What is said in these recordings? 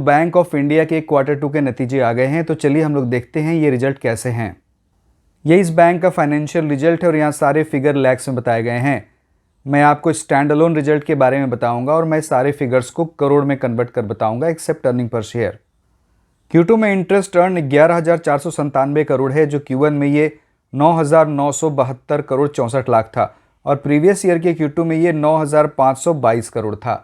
Bank of India के Q2 के नतीजे आ गए हैं, तो चलिए हम लोग देखते हैं ये रिजल्ट कैसे हैं। ये इस बैंक का फाइनेंशियल रिजल्ट है और यहाँ सारे फिगर लैक्स में बताए गए हैं। मैं आपको स्टैंड अलोन रिजल्ट के बारे में बताऊंगा और मैं सारे फिगर्स को करोड़ में कन्वर्ट कर बताऊंगा accept earning per share. Q2 में इंटरेस्ट अर्न 11,497 करोड़ है, जो Q1 में ये 9,972 करोड़ 64 लाख था और प्रीवियस ईयर के Q2 में ये 9,522 करोड़ था।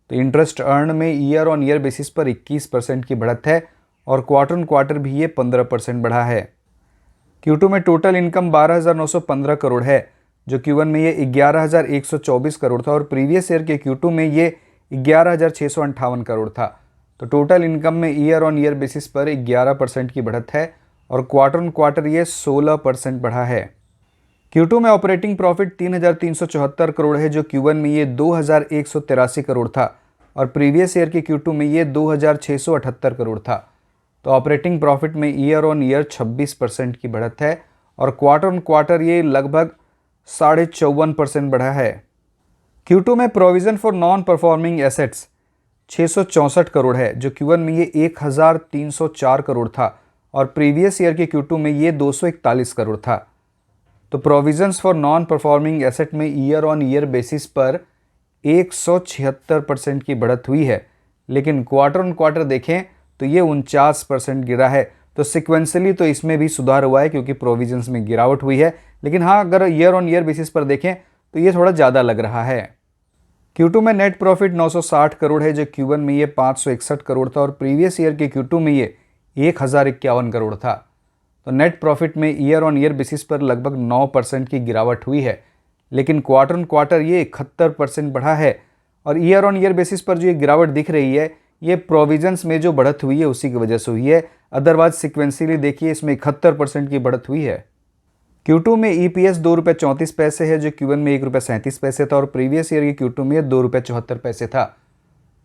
तो इंटरेस्ट अर्न में ईयर ऑन ईयर बेसिस पर 21% की बढ़त है और क्वार्टर ऑन क्वार्टर भी ये 15% बढ़ा है। Q2 में टोटल इनकम 12,915 करोड़ है, जो Q1 में ये 11,124 करोड़ था और प्रीवियस ईयर के Q2 में ये 11,658 करोड़ था। तो टोटल इनकम में ईयर ऑन ईयर बेसिस पर 11% की बढ़त है और क्वार्टर ऑन क्वार्टर ये 16% बढ़ा है। Q2 में ऑपरेटिंग प्रॉफिट 3,374 करोड़ है, जो Q1 में ये 2,183 करोड़ था और प्रीवियस ईयर के Q2 में ये 2,678 करोड़ था। तो ऑपरेटिंग प्रॉफिट में ईयर ऑन ईयर 26% की बढ़त है और क्वार्टर ऑन क्वार्टर ये लगभग 54.5% बढ़ा है। Q2 में provision for non performing assets 664 crore है, जो Q1 में ये 1,304 करोड़ था और प्रीवियस ईयर के Q2 में ये 241 करोड़ था। तो provisions for non performing asset में ईयर ऑन ईयर बेसिस पर 176% की बढ़त हुई है, लेकिन क्वार्टर ऑन क्वार्टर देखें तो ये 49% गिरा है। तो सिक्वेंसली तो इसमें भी सुधार हुआ है क्योंकि प्रोविजंस में गिरावट हुई है, लेकिन हाँ अगर ईयर ऑन ईयर बेसिस पर देखें तो ये थोड़ा ज़्यादा लग रहा है। Q2 में नेट प्रॉफिट 960 करोड़ है, जो Q1 में ये 561 करोड़ था और प्रीवियस ईयर के Q2 में ये 1,051 करोड़ था। तो नेट प्रॉफिट में ईयर ऑन ईयर बेसिस पर लगभग 9% की गिरावट हुई है, लेकिन क्वार्टर ऑन क्वार्टर ये 71% बढ़ा है और ईयर ऑन ईयर बेसिस पर जो ये गिरावट दिख रही है ये प्रोविजंस में जो बढ़त हुई है उसी की वजह से हुई है। अदरवाइज सिक्वेंसली देखिए इसमें 71% की बढ़त हुई है। Q2 में EPS 2 रुपये 34 पैसे है, जो Q1 में 1 रुपये 37 पैसे था और प्रीवियस ईयर के Q2 में 2 रुपये 74 पैसे था।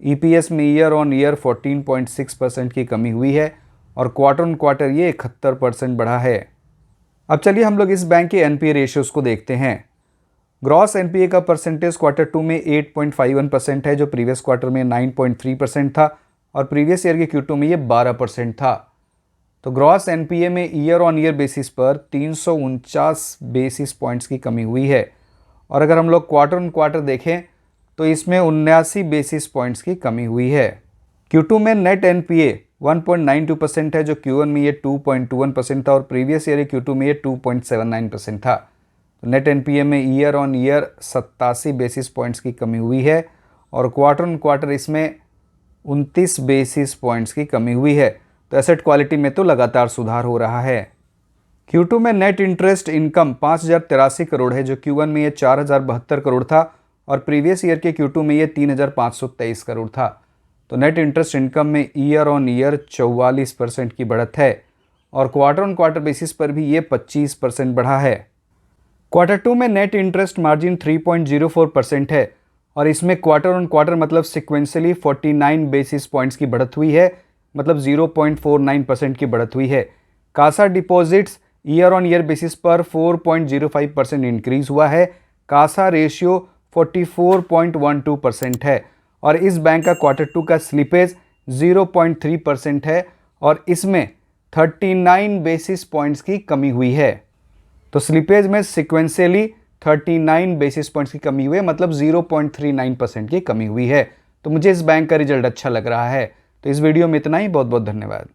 EPS में ईयर ऑन ईयर 14.6% की कमी हुई है और क्वार्टर ऑन क्वार्टर ये 71% बढ़ा है। अब चलिए हम लोग इस बैंक के NPA रेशियोज़ को देखते हैं। ग्रॉस NPA का परसेंटेज Q2 में 8.51% है, जो प्रीवियस क्वार्टर में 9.3% था और प्रीवियस ईयर के Q2 में ये 12% था। तो ग्रॉस NPA में ईयर ऑन ईयर बेसिस पर 349 बेसिस पॉइंट्स की कमी हुई है और अगर हम लोग क्वार्टर ऑन क्वार्टर देखें तो इसमें 79 बेसिस पॉइंट्स की कमी हुई है। Q2 में नेट NPA 1.92% है, जो Q1 में ये 2.21% था और प्रीवियस ईयर Q2 में ये 2.79% था। तो नेट NPA में year on year 87 basis points की कमी हुई है और क्वार्टर ऑन क्वार्टर इसमें 29 बेसिस पॉइंट्स की कमी हुई है। तो एसेट क्वालिटी में तो लगातार सुधार हो रहा है। Q2 में नेट इंटरेस्ट इनकम 5,083 करोड़ है, जो Q1 में ये 4,072 करोड़ था और प्रीवियस ईयर के Q2 में ये 3,523 करोड़ था। तो नेट इंटरेस्ट इनकम में ईयर ऑन ईयर 44% की बढ़त है और क्वार्टर ऑन क्वार्टर बेसिस पर भी ये 25% बढ़ा है। Q2 में नेट इंटरेस्ट मार्जिन 3.04% है और इसमें क्वार्टर ऑन क्वार्टर मतलब सिक्वेंसली 49 बेसिस पॉइंट्स की बढ़त हुई है, मतलब 0.49% की बढ़त हुई है। CASA deposits year on year basis पर 4.05% इंक्रीज हुआ है। कासा रेशियो 44.12% है और इस बैंक का Q2 का स्लिपेज 0.3% है और इसमें 39 बेसिस पॉइंट्स की कमी हुई है। तो स्लिपेज में सिक्वेंशियली 39 बेसिस पॉइंट्स की कमी हुई है, मतलब 0.39% की कमी हुई है। तो मुझे इस बैंक का रिजल्ट अच्छा लग रहा है। तो इस वीडियो में इतना ही। बहुत बहुत धन्यवाद।